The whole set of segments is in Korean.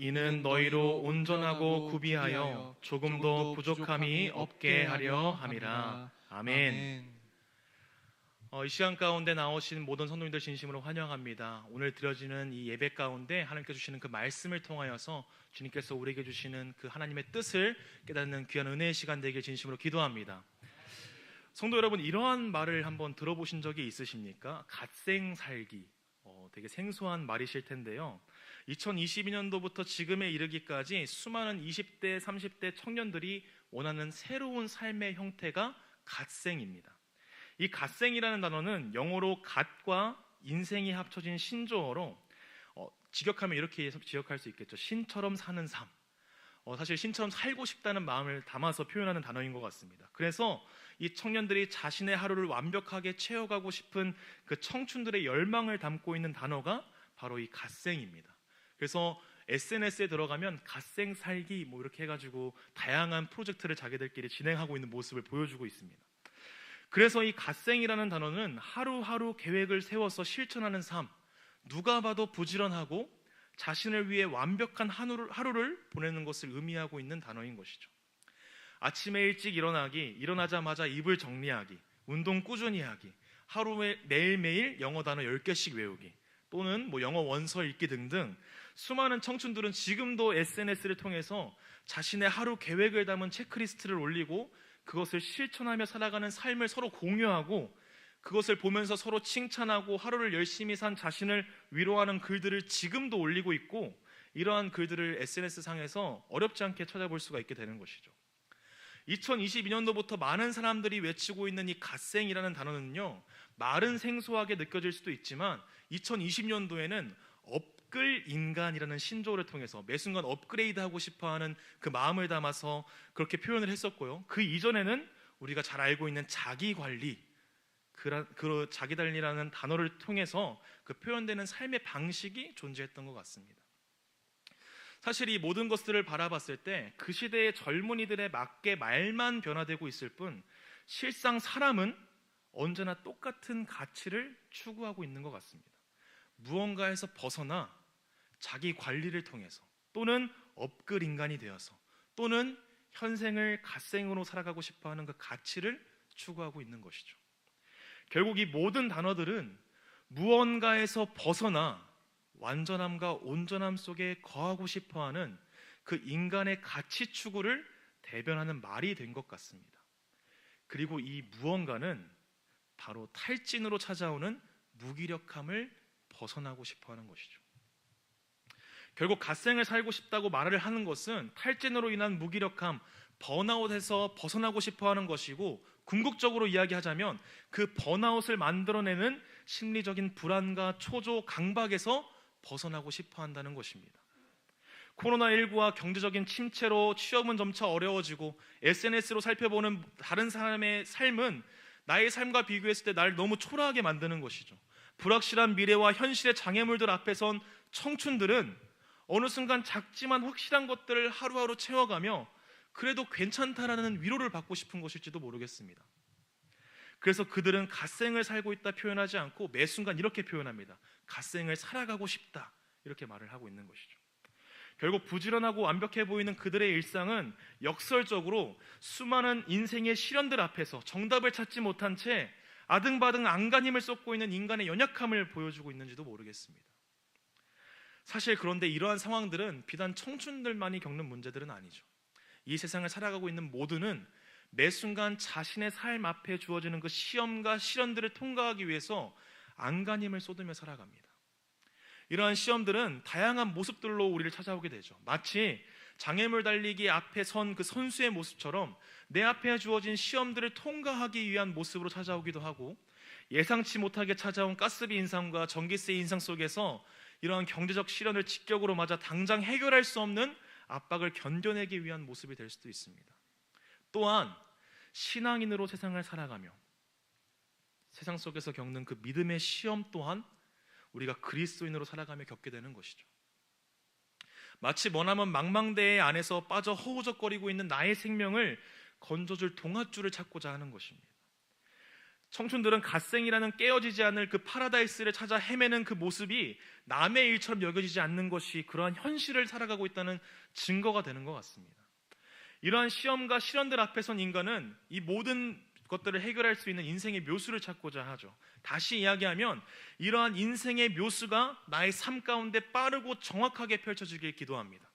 이는 너희로 온전하고 구비하여 조금도 부족함이 없게 하려 함이라. 아멘. 이 시간 가운데 나오신 모든 성도님들 진심으로 환영합니다. 오늘 드려지는 이 예배 가운데 하나님께 주시는 그 말씀을 통하여서 주님께서 우리에게 주시는 그 하나님의 뜻을 깨닫는 귀한 은혜의 시간 되길 진심으로 기도합니다. 성도 여러분, 이러한 말을 한번 들어보신 적이 있으십니까? 갓생 살기. 되게 생소한 말이실 텐데요. 2022년도부터 지금에 이르기까지 수많은 20대, 30대 청년들이 원하는 새로운 삶의 형태가 갓생입니다. 이 갓생이라는 단어는 영어로 갓과 인생이 합쳐진 신조어로 직역하면 이렇게 지역할 수 있겠죠. 신처럼 사는 삶. 사실 신처럼 살고 싶다는 마음을 담아서 표현하는 단어인 것 같습니다. 그래서 이 청년들이 자신의 하루를 완벽하게 채워가고 싶은 그 청춘들의 열망을 담고 있는 단어가 바로 이 갓생입니다. 그래서 SNS에 들어가면 갓생 살기 뭐 이렇게 해가지고 다양한 프로젝트를 자기들끼리 진행하고 있는 모습을 보여주고 있습니다. 그래서 이 갓생이라는 단어는 하루하루 계획을 세워서 실천하는 삶, 누가 봐도 부지런하고 자신을 위해 완벽한 하루를 보내는 것을 의미하고 있는 단어인 것이죠. 아침에 일찍 일어나기, 일어나자마자 이불 정리하기, 운동 꾸준히 하기, 하루에 매일매일 영어 단어 10개씩 외우기, 또는 영어 원서 읽기 등등 수많은 청춘들은 지금도 SNS를 통해서 자신의 하루 계획을 담은 체크리스트를 올리고 그것을 실천하며 살아가는 삶을 서로 공유하고 그것을 보면서 서로 칭찬하고 하루를 열심히 산 자신을 위로하는 글들을 지금도 올리고 있고, 이러한 글들을 SNS상에서 어렵지 않게 찾아볼 수가 있게 되는 것이죠. 2022년도부터 많은 사람들이 외치고 있는 이 갓생이라는 단어는요, 말은 생소하게 느껴질 수도 있지만 2020년도에는 업글 인간이라는 신조어를 통해서 매 순간 업그레이드하고 싶어하는 그 마음을 담아서 그렇게 표현을 했었고요. 그 이전에는 우리가 잘 알고 있는 자기관리, 그 자기관리라는 단어를 통해서 그 표현되는 삶의 방식이 존재했던 것 같습니다. 사실 이 모든 것들을 바라봤을 때 그 시대의 젊은이들에 맞게 말만 변화되고 있을 뿐 실상 사람은 언제나 똑같은 가치를 추구하고 있는 것 같습니다. 무언가에서 벗어나 자기 관리를 통해서, 또는 업글 인간이 되어서, 또는 현생을 갓생으로 살아가고 싶어하는 그 가치를 추구하고 있는 것이죠. 결국 이 모든 단어들은 무언가에서 벗어나 완전함과 온전함 속에 거하고 싶어하는 그 인간의 가치 추구를 대변하는 말이 된 것 같습니다. 그리고 이 무언가는 바로 탈진으로 찾아오는 무기력함을 벗어나고 싶어하는 것이죠. 결국 갓생을 살고 싶다고 말을 하는 것은 탈진으로 인한 무기력함, 번아웃에서 벗어나고 싶어하는 것이고, 궁극적으로 이야기하자면 그 번아웃을 만들어내는 심리적인 불안과 초조, 강박에서 벗어나고 싶어한다는 것입니다. 코로나19와 경제적인 침체로 취업은 점차 어려워지고 SNS로 살펴보는 다른 사람의 삶은 나의 삶과 비교했을 때 나를 너무 초라하게 만드는 것이죠. 불확실한 미래와 현실의 장애물들 앞에 선 청춘들은 어느 순간 작지만 확실한 것들을 하루하루 채워가며 그래도 괜찮다라는 위로를 받고 싶은 것일지도 모르겠습니다. 그래서 그들은 갓생을 살고 있다 표현하지 않고 매 순간 이렇게 표현합니다. 갓생을 살아가고 싶다, 이렇게 말을 하고 있는 것이죠. 결국 부지런하고 완벽해 보이는 그들의 일상은 역설적으로 수많은 인생의 시련들 앞에서 정답을 찾지 못한 채 아등바등 안간힘을 쏟고 있는 인간의 연약함을 보여주고 있는지도 모르겠습니다. 사실 그런데 이러한 상황들은 비단 청춘들만이 겪는 문제들은 아니죠. 이 세상을 살아가고 있는 모두는 매 순간 자신의 삶 앞에 주어지는 그 시험과 시련들을 통과하기 위해서 안간힘을 쏟으며 살아갑니다. 이러한 시험들은 다양한 모습들로 우리를 찾아오게 되죠. 마치 장애물 달리기 앞에 선 그 선수의 모습처럼 내 앞에 주어진 시험들을 통과하기 위한 모습으로 찾아오기도 하고, 예상치 못하게 찾아온 가스비 인상과 전기세 인상 속에서 이러한 경제적 시련을 직격으로 맞아 당장 해결할 수 없는 압박을 견뎌내기 위한 모습이 될 수도 있습니다. 또한 신앙인으로 세상을 살아가며 세상 속에서 겪는 그 믿음의 시험 또한 우리가 그리스도인으로 살아가며 겪게 되는 것이죠. 마치 머나먼 망망대해 안에서 빠져 허우적거리고 있는 나의 생명을 건져줄 동아줄을 찾고자 하는 것입니다. 청춘들은 갓생이라는 깨어지지 않을 그 파라다이스를 찾아 헤매는 그 모습이 남의 일처럼 여겨지지 않는 것이 그러한 현실을 살아가고 있다는 증거가 되는 것 같습니다. 이러한 시험과 시련들 앞에선 인간은 이 모든 것들을 해결할 수 있는 인생의 묘수를 찾고자 하죠. 다시 이야기하면 이러한 인생의 묘수가 나의 삶 가운데 빠르고 정확하게 펼쳐지길 기도합니다.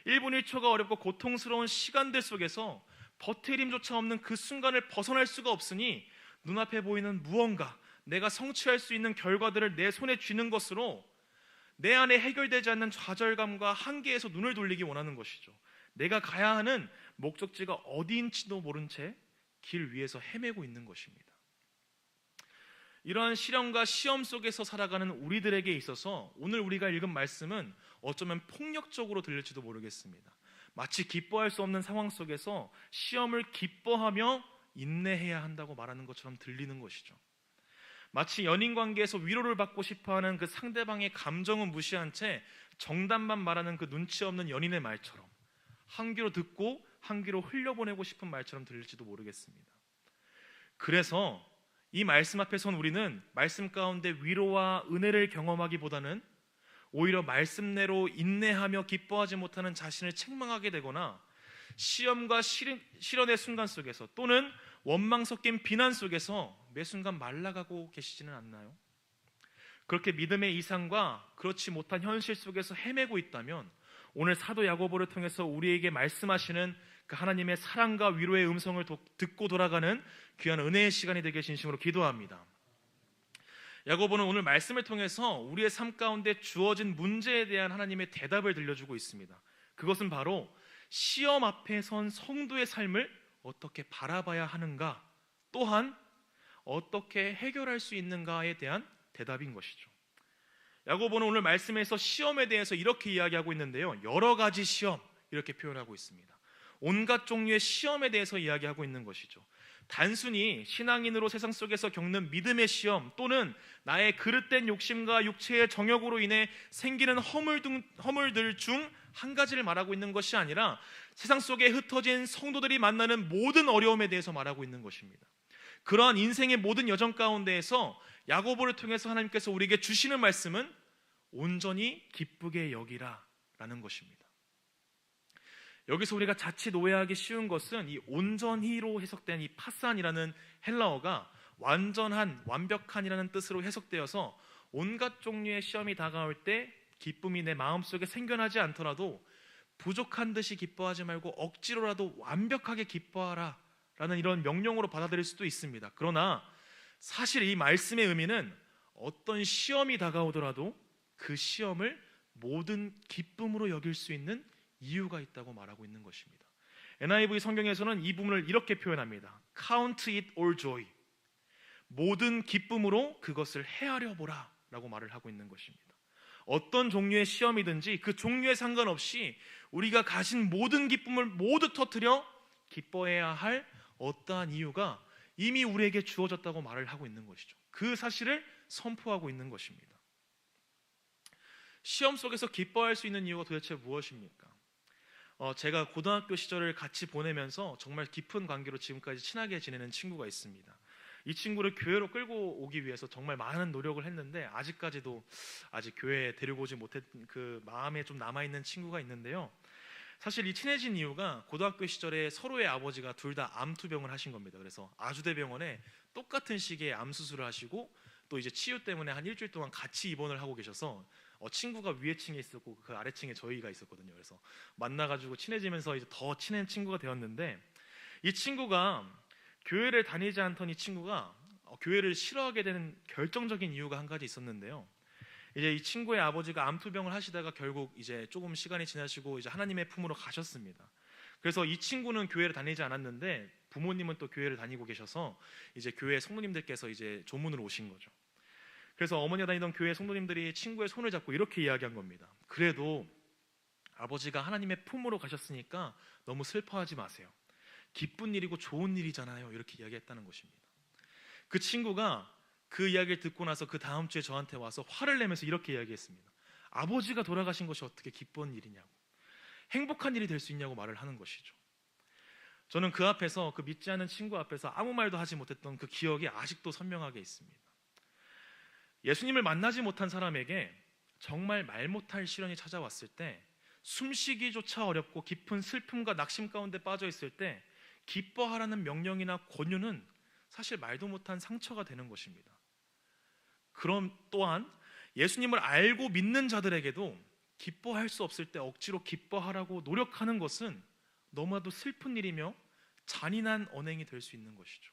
1분 1초가 어렵고 고통스러운 시간들 속에서 버티림조차 없는 그 순간을 벗어날 수가 없으니 눈앞에 보이는 무언가, 내가 성취할 수 있는 결과들을 내 손에 쥐는 것으로 내 안에 해결되지 않는 좌절감과 한계에서 눈을 돌리기 원하는 것이죠. 내가 가야 하는 목적지가 어디인지도 모른 채 길 위에서 헤매고 있는 것입니다. 이러한 시련과 시험 속에서 살아가는 우리들에게 있어서 오늘 우리가 읽은 말씀은 어쩌면 폭력적으로 들릴지도 모르겠습니다. 마치 기뻐할 수 없는 상황 속에서 시험을 기뻐하며 인내해야 한다고 말하는 것처럼 들리는 것이죠. 마치 연인 관계에서 위로를 받고 싶어하는 그 상대방의 감정은 무시한 채 정답만 말하는 그 눈치 없는 연인의 말처럼 한 귀로 듣고 한 귀로 흘려보내고 싶은 말처럼 들릴지도 모르겠습니다. 그래서 이 말씀 앞에선 우리는 말씀 가운데 위로와 은혜를 경험하기보다는 오히려 말씀내로 인내하며 기뻐하지 못하는 자신을 책망하게 되거나 시험과 시련의 순간 속에서 또는 원망 섞인 비난 속에서 매 순간 말라가고 계시지는 않나요? 그렇게 믿음의 이상과 그렇지 못한 현실 속에서 헤매고 있다면 오늘 사도 야고보를 통해서 우리에게 말씀하시는 그 하나님의 사랑과 위로의 음성을 듣고 돌아가는 귀한 은혜의 시간이 되길 진심으로 기도합니다. 야고보는 오늘 말씀을 통해서 우리의 삶 가운데 주어진 문제에 대한 하나님의 대답을 들려주고 있습니다. 그것은 바로 시험 앞에 선 성도의 삶을 어떻게 바라봐야 하는가, 또한 어떻게 해결할 수 있는가에 대한 대답인 것이죠. 야고보는 오늘 말씀에서 시험에 대해서 이렇게 이야기하고 있는데요, 여러 가지 시험 이렇게 표현하고 있습니다. 온갖 종류의 시험에 대해서 이야기하고 있는 것이죠. 단순히 신앙인으로 세상 속에서 겪는 믿음의 시험 또는 나의 그릇된 욕심과 육체의 정욕으로 인해 생기는 허물들 중 한 가지를 말하고 있는 것이 아니라 세상 속에 흩어진 성도들이 만나는 모든 어려움에 대해서 말하고 있는 것입니다. 그러한 인생의 모든 여정 가운데에서 야고보를 통해서 하나님께서 우리에게 주시는 말씀은 온전히 기쁘게 여기라 라는 것입니다. 여기서 우리가 자칫 오해하기 쉬운 것은 이 온전히로 해석된 이 파산이라는 헬라어가 완전한, 완벽한이라는 뜻으로 해석되어서 온갖 종류의 시험이 다가올 때 기쁨이 내 마음속에 생겨나지 않더라도 부족한 듯이 기뻐하지 말고 억지로라도 완벽하게 기뻐하라 라는 이런 명령으로 받아들일 수도 있습니다. 그러나 사실 이 말씀의 의미는 어떤 시험이 다가오더라도 그 시험을 모든 기쁨으로 여길 수 있는 이유가 있다고 말하고 있는 것입니다. NIV 성경에서는 이 부분을 이렇게 표현합니다. Count it all joy. 모든 기쁨으로 그것을 헤아려 보라 라고 말을 하고 있는 것입니다. 어떤 종류의 시험이든지 그 종류에 상관없이 우리가 가진 모든 기쁨을 모두 터뜨려 기뻐해야 할 어떠한 이유가 이미 우리에게 주어졌다고 말을 하고 있는 것이죠. 그 사실을 선포하고 있는 것입니다. 시험 속에서 기뻐할 수 있는 이유가 도대체 무엇입니까? 제가 고등학교 시절을 같이 보내면서 정말 깊은 관계로 지금까지 친하게 지내는 친구가 있습니다. 이 친구를 교회로 끌고 오기 위해서 정말 많은 노력을 했는데 아직까지도 아직 교회에 데리고 오지 못했던 그 마음에 좀 남아있는 친구가 있는데요. 사실 이 친해진 이유가 고등학교 시절에 서로의 아버지가 둘 다 암투병을 하신 겁니다. 그래서 아주대병원에 똑같은 시기에 암 수술을 하시고 또 이제 치유 때문에 한 일주일 동안 같이 입원을 하고 계셔서 친구가 위에 층에 있었고 그 아래층에 저희가 있었거든요. 그래서 만나가지고 친해지면서 이제 더 친한 친구가 되었는데 이 친구가 교회를 다니지 않던 이 친구가 교회를 싫어하게 되는 결정적인 이유가 한 가지 있었는데요. 이제 이 친구의 아버지가 암투병을 하시다가 결국 이제 조금 시간이 지나시고 이제 하나님의 품으로 가셨습니다. 그래서 이 친구는 교회를 다니지 않았는데 부모님은 또 교회를 다니고 계셔서 이제 교회 성도님들께서 이제 조문으로 오신 거죠. 그래서 어머니가 다니던 교회 성도님들이 친구의 손을 잡고 이렇게 이야기한 겁니다. 그래도 아버지가 하나님의 품으로 가셨으니까 너무 슬퍼하지 마세요. 기쁜 일이고 좋은 일이잖아요. 이렇게 이야기했다는 것입니다. 그 친구가 그 이야기를 듣고 나서 그 다음 주에 저한테 와서 화를 내면서 이렇게 이야기했습니다. 아버지가 돌아가신 것이 어떻게 기쁜 일이냐고, 행복한 일이 될 수 있냐고 말을 하는 것이죠. 저는 그 앞에서, 그 믿지 않는 친구 앞에서 아무 말도 하지 못했던 그 기억이 아직도 선명하게 있습니다. 예수님을 만나지 못한 사람에게 정말 말 못할 시련이 찾아왔을 때, 숨쉬기조차 어렵고 깊은 슬픔과 낙심 가운데 빠져 있을 때 기뻐하라는 명령이나 권유는 사실 말도 못한 상처가 되는 것입니다. 그럼 또한 예수님을 알고 믿는 자들에게도 기뻐할 수 없을 때 억지로 기뻐하라고 노력하는 것은 너무나도 슬픈 일이며 잔인한 언행이 될 수 있는 것이죠.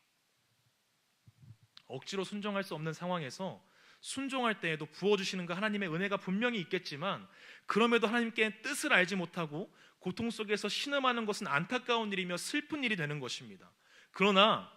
억지로 순종할 수 없는 상황에서 순종할 때에도 부어주시는 그 하나님의 은혜가 분명히 있겠지만, 그럼에도 하나님께 뜻을 알지 못하고 고통 속에서 신음하는 것은 안타까운 일이며 슬픈 일이 되는 것입니다. 그러나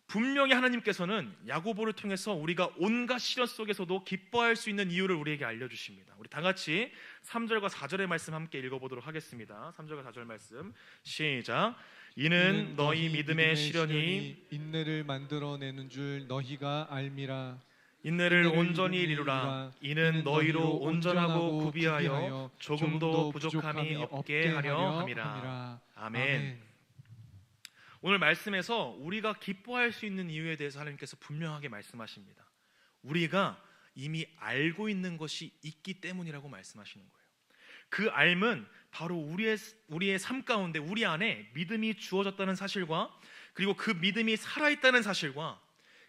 분명히 하나님께서는 야고보를 통해서 우리가 온갖 시련 속에서도 기뻐할 수 있는 이유를 우리에게 알려주십니다. 우리 다 같이 3절과 4절의 말씀 함께 읽어보도록 하겠습니다. 3절과 4절 말씀 시작. 이는 너희 믿음의 시련이 인내를 만들어내는 줄 너희가 알미라. 인내를 온전히 이루라. 이는 너희로 온전하고 구비하여 조금도 부족함이 없게 하려 함이라. 아멘. 오늘 말씀에서 우리가 기뻐할 수 있는 이유에 대해서 하나님께서 분명하게 말씀하십니다. 우리가 이미 알고 있는 것이 있기 때문이라고 말씀하시는 거예요. 그 알은 바로 우리의 삶 가운데 우리 안에 믿음이 주어졌다는 사실과, 그리고 그 믿음이 살아있다는 사실과,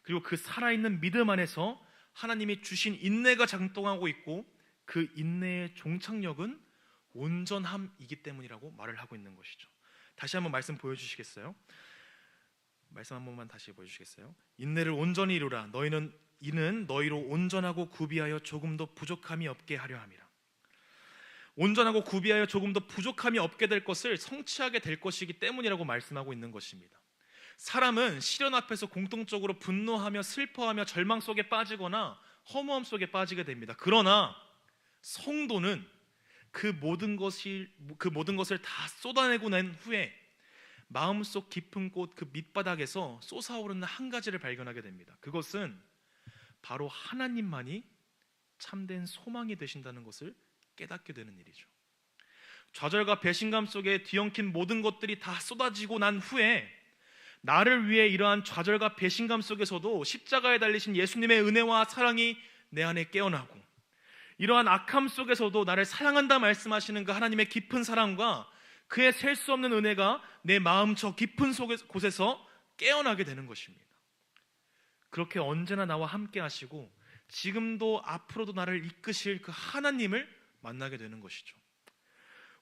그리고 그 살아있는 믿음 안에서 하나님이 주신 인내가 작동하고 있고, 그 인내의 종착역은 온전함이기 때문이라고 말을 하고 있는 것이죠. 다시 한번 말씀 보여주시겠어요? 말씀 한 번만 다시 보여주시겠어요? 인내를 온전히 이루라. 이는 너희로 온전하고 구비하여 조금도 부족함이 없게 하려 함이라. 온전하고 구비하여 조금도 부족함이 없게 될 것을 성취하게 될 것이기 때문이라고 말씀하고 있는 것입니다. 사람은 시련 앞에서 공통적으로 분노하며 슬퍼하며 절망 속에 빠지거나 허무함 속에 빠지게 됩니다. 그러나 성도는 그 모든 것을 다 쏟아내고 난 후에 마음속 깊은 곳 그 밑바닥에서 솟아오르는 한 가지를 발견하게 됩니다. 그것은 바로 하나님만이 참된 소망이 되신다는 것을 깨닫게 되는 일이죠. 좌절과 배신감 속에 뒤엉킨 모든 것들이 다 쏟아지고 난 후에 나를 위해 이러한 좌절과 배신감 속에서도 십자가에 달리신 예수님의 은혜와 사랑이 내 안에 깨어나고, 이러한 악함 속에서도 나를 사랑한다 말씀하시는 그 하나님의 깊은 사랑과 그의 셀 수 없는 은혜가 내 마음 저 깊은 곳에서 깨어나게 되는 것입니다. 그렇게 언제나 나와 함께 하시고 지금도 앞으로도 나를 이끄실 그 하나님을 만나게 되는 것이죠.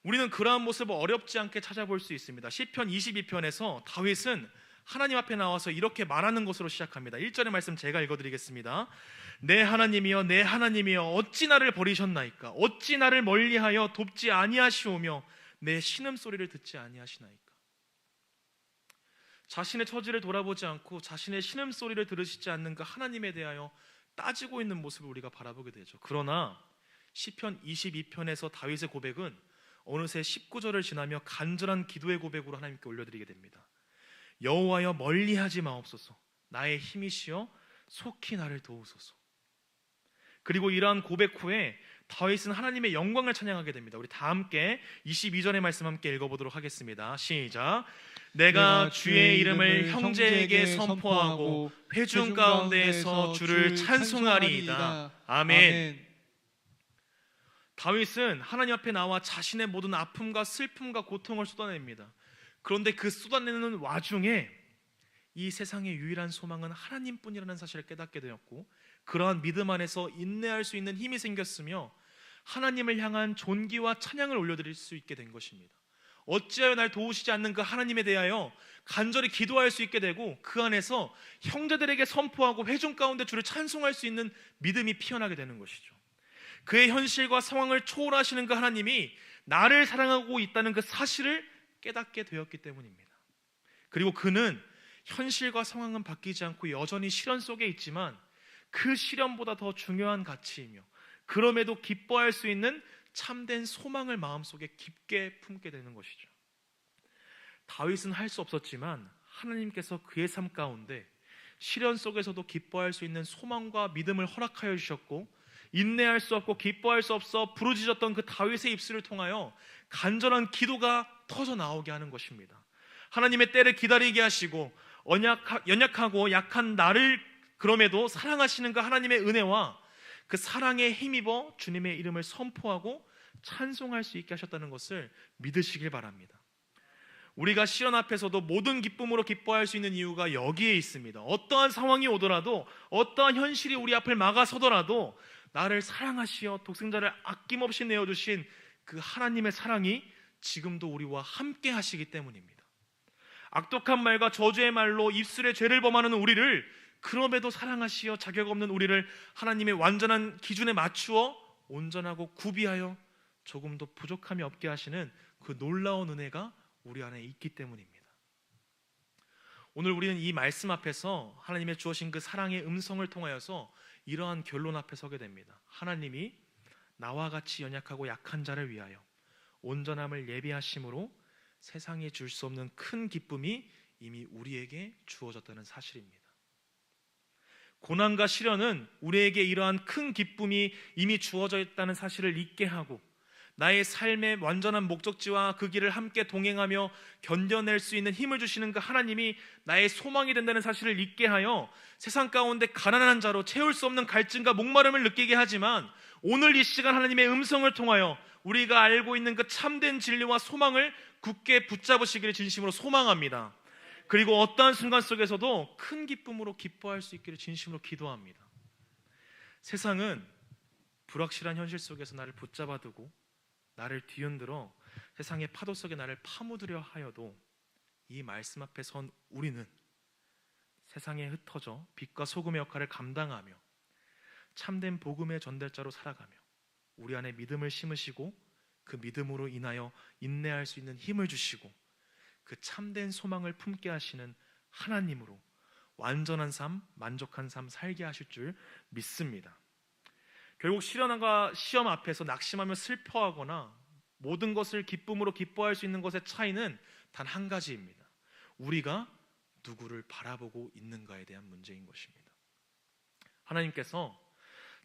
우리는 그러한 모습을 어렵지 않게 찾아볼 수 있습니다. 시편 22편에서 다윗은 하나님 앞에 나와서 이렇게 말하는 것으로 시작합니다. 1절의 말씀 제가 읽어드리겠습니다. 내 하나님이여 내 하나님이여 어찌 나를 버리셨나이까? 어찌 나를 멀리하여 돕지 아니하시오며 내 신음소리를 듣지 아니하시나이까? 자신의 처지를 돌아보지 않고 자신의 신음소리를 들으시지 않는 그 하나님에 대하여 따지고 있는 모습을 우리가 바라보게 되죠. 그러나 시편 22편에서 다윗의 고백은 어느새 19절을 지나며 간절한 기도의 고백으로 하나님께 올려드리게 됩니다. 여호와여 멀리하지 마옵소서. 나의 힘이시여 속히 나를 도우소서. 그리고 이러한 고백 후에 다윗은 하나님의 영광을 찬양하게 됩니다. 우리 다 함께 22절의 말씀 함께 읽어보도록 하겠습니다. 시작. 내가 주의 이름을 형제에게 선포하고 회중 가운데에서 주를 찬송하리이다. 아멘. 다윗은 하나님 앞에 나와 자신의 모든 아픔과 슬픔과 고통을 쏟아냅니다. 그런데 그 쏟아내는 와중에 이 세상의 유일한 소망은 하나님뿐이라는 사실을 깨닫게 되었고, 그러한 믿음 안에서 인내할 수 있는 힘이 생겼으며 하나님을 향한 존귀와 찬양을 올려드릴 수 있게 된 것입니다. 어찌하여 날 도우시지 않는 그 하나님에 대하여 간절히 기도할 수 있게 되고, 그 안에서 형제들에게 선포하고 회중 가운데 주를 찬송할 수 있는 믿음이 피어나게 되는 것이죠. 그의 현실과 상황을 초월하시는 그 하나님이 나를 사랑하고 있다는 그 사실을 깨닫게 되었기 때문입니다. 그리고 그는 현실과 상황은 바뀌지 않고 여전히 시련 속에 있지만 그 시련보다 더 중요한 가치이며 그럼에도 기뻐할 수 있는 참된 소망을 마음속에 깊게 품게 되는 것이죠. 다윗은 할 수 없었지만 하나님께서 그의 삶 가운데 시련 속에서도 기뻐할 수 있는 소망과 믿음을 허락하여 주셨고, 인내할 수 없고 기뻐할 수 없어 부르짖었던 그 다윗의 입술을 통하여 간절한 기도가 터져 나오게 하는 것입니다. 하나님의 때를 기다리게 하시고 연약하고 약한 나를 그럼에도 사랑하시는 그 하나님의 은혜와 그 사랑에 힘입어 주님의 이름을 선포하고 찬송할 수 있게 하셨다는 것을 믿으시길 바랍니다. 우리가 시련 앞에서도 모든 기쁨으로 기뻐할 수 있는 이유가 여기에 있습니다. 어떠한 상황이 오더라도, 어떠한 현실이 우리 앞을 막아서더라도 나를 사랑하시어 독생자를 아낌없이 내어주신 그 하나님의 사랑이 지금도 우리와 함께 하시기 때문입니다. 악독한 말과 저주의 말로 입술에 죄를 범하는 우리를 그럼에도 사랑하시어 자격 없는 우리를 하나님의 완전한 기준에 맞추어 온전하고 구비하여 조금도 부족함이 없게 하시는 그 놀라운 은혜가 우리 안에 있기 때문입니다. 오늘 우리는 이 말씀 앞에서 하나님의 주어진 그 사랑의 음성을 통하여서 이러한 결론 앞에 서게 됩니다. 하나님이 나와 같이 연약하고 약한 자를 위하여 온전함을 예비하심으로 세상에 줄 수 없는 큰 기쁨이 이미 우리에게 주어졌다는 사실입니다. 고난과 시련은 우리에게 이러한 큰 기쁨이 이미 주어져 있다는 사실을 잊게 하고 나의 삶의 완전한 목적지와 그 길을 함께 동행하며 견뎌낼 수 있는 힘을 주시는 그 하나님이 나의 소망이 된다는 사실을 잊게 하여 세상 가운데 가난한 자로 채울 수 없는 갈증과 목마름을 느끼게 하지만 오늘 이 시간 하나님의 음성을 통하여 우리가 알고 있는 그 참된 진리와 소망을 굳게 붙잡으시기를 진심으로 소망합니다. 그리고 어떠한 순간 속에서도 큰 기쁨으로 기뻐할 수 있기를 진심으로 기도합니다. 세상은 불확실한 현실 속에서 나를 붙잡아두고 나를 뒤흔들어 세상의 파도 속에 나를 파묻으려 하여도 이 말씀 앞에 선 우리는 세상에 흩어져 빛과 소금의 역할을 감당하며 참된 복음의 전달자로 살아가며 우리 안에 믿음을 심으시고 그 믿음으로 인하여 인내할 수 있는 힘을 주시고 그 참된 소망을 품게 하시는 하나님으로 완전한 삶, 만족한 삶 살게 하실 줄 믿습니다. 결국 시련과 시험 앞에서 낙심하며 슬퍼하거나 모든 것을 기쁨으로 기뻐할 수 있는 것의 차이는 단 한 가지입니다. 우리가 누구를 바라보고 있는가에 대한 문제인 것입니다. 하나님께서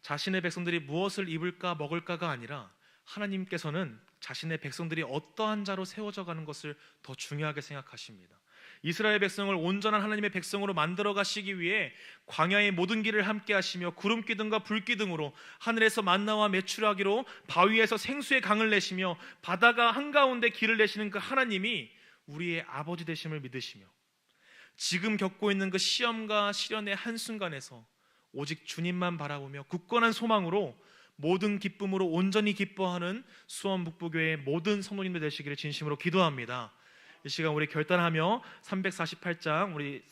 자신의 백성들이 무엇을 입을까 먹을까가 아니라 하나님께서는 자신의 백성들이 어떠한 자로 세워져 가는 것을 더 중요하게 생각하십니다. 이스라엘 백성을 온전한 하나님의 백성으로 만들어 가시기 위해 광야의 모든 길을 함께 하시며 구름 기둥과 불 기둥으로 하늘에서 만나와 메추라기로 바위에서 생수의 강을 내시며 바다가 한가운데 길을 내시는 그 하나님이 우리의 아버지 되심을 믿으시며 지금 겪고 있는 그 시험과 시련의 한순간에서 오직 주님만 바라보며 굳건한 소망으로 모든 기쁨으로 온전히 기뻐하는 수원 북부교회의 모든 성도님들 되시기를 진심으로 기도합니다. 이 시간 우리 결단하며 348장 우리